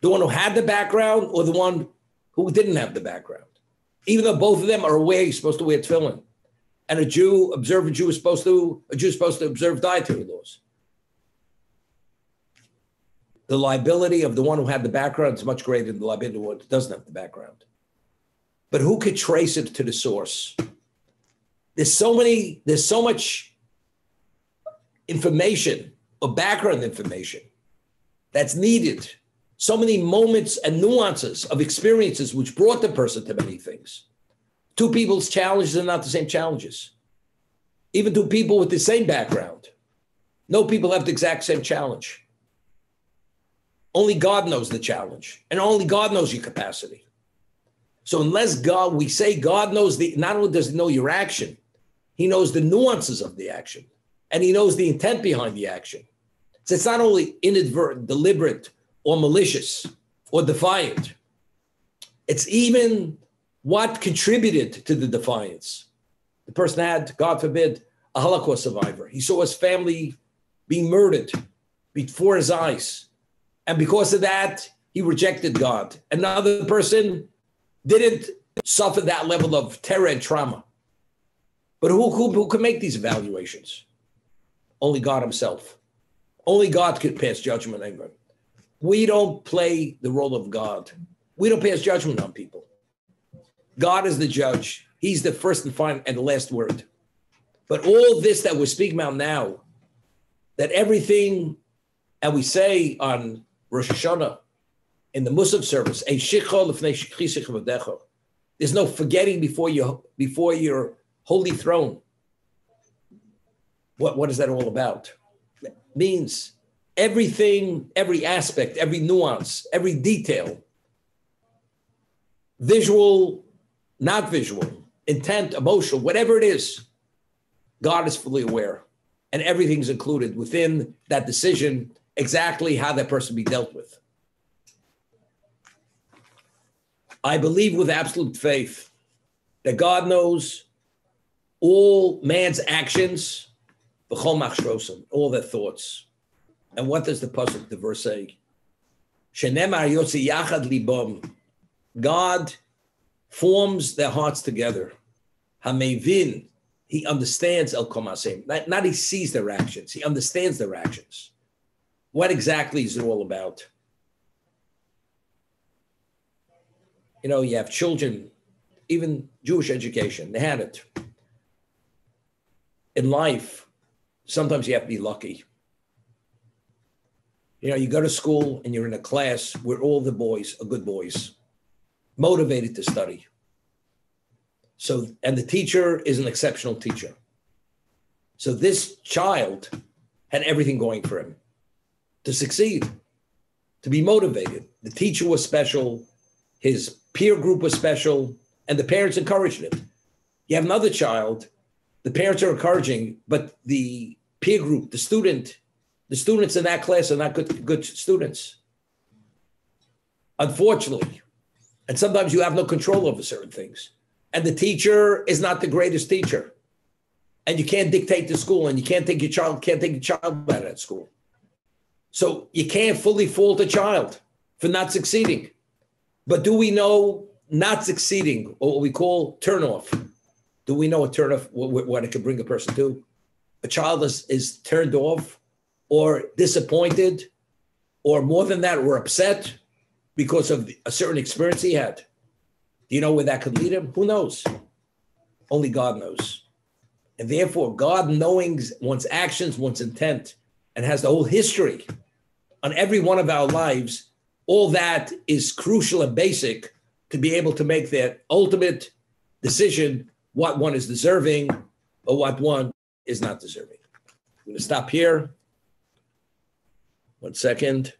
The one who had the background or the one who didn't have the background? Even though both of them are aware you're supposed to wear tefillin. And a Jew, observant Jew, is supposed to observe dietary laws. The liability of the one who had the background is much greater than the liability of the one who doesn't have the background. But who could trace it to the source? There's so much information or background information that's needed. So many moments and nuances of experiences which brought the person to many things. Two people's challenges are not the same challenges. Even two people with the same background. No people have the exact same challenge. Only God knows the challenge, and only God knows your capacity. So unless we say God knows not only does he know your action, he knows the nuances of the action, and he knows the intent behind the action. So it's not only inadvertent, deliberate, or malicious, or defiant. It's even what contributed to the defiance. The person had, God forbid, a Holocaust survivor. He saw his family being murdered before his eyes. And because of that, he rejected God. Another person didn't suffer that level of terror and trauma. But who can make these evaluations? Only God himself. Only God could pass judgment on anyone. We don't play the role of God. We don't pass judgment on people. God is the judge. He's the first and final and the last word. But all this that we're speaking about now, that everything, and we say on Rosh Hashanah, in the Musaf service, there's no forgetting before your holy throne. What is that all about? It means everything, every aspect, every nuance, every detail, visual, not visual, intent, emotional, whatever it is, God is fully aware. And everything's included within that decision, exactly how that person be dealt with. I believe with absolute faith that God knows all man's actions, all their thoughts. And what does the pasuk, the verse say? God forms their hearts together. Hamevin, he understands el komasim. Not he sees their actions, he understands their actions. What exactly is it all about? You know, you have children, even Jewish education, they had it. In life, sometimes you have to be lucky. You know, you go to school and you're in a class where all the boys are good boys, motivated to study. So, and the teacher is an exceptional teacher. So this child had everything going for him to succeed, to be motivated. The teacher was special, his peer group was special, and the parents encouraged it. You have another child, the parents are encouraging, but the peer group, the students in that class are not good students. Unfortunately. And sometimes you have no control over certain things. And the teacher is not the greatest teacher. And you can't dictate to school, and you can't take your child out of that school. So you can't fully fault a child for not succeeding. But do we know not succeeding, or what we call turnoff? Do we know a turnoff, what it can bring a person to? A child is turned off or disappointed, or more than that, or upset because of a certain experience he had. Do you know where that could lead him? Who knows? Only God knows. And therefore, God, knowing one's actions, one's intent, and has the whole history on every one of our lives, all that is crucial and basic to be able to make that ultimate decision, what one is deserving or what one is not deserving. I'm going to stop here. 1 second.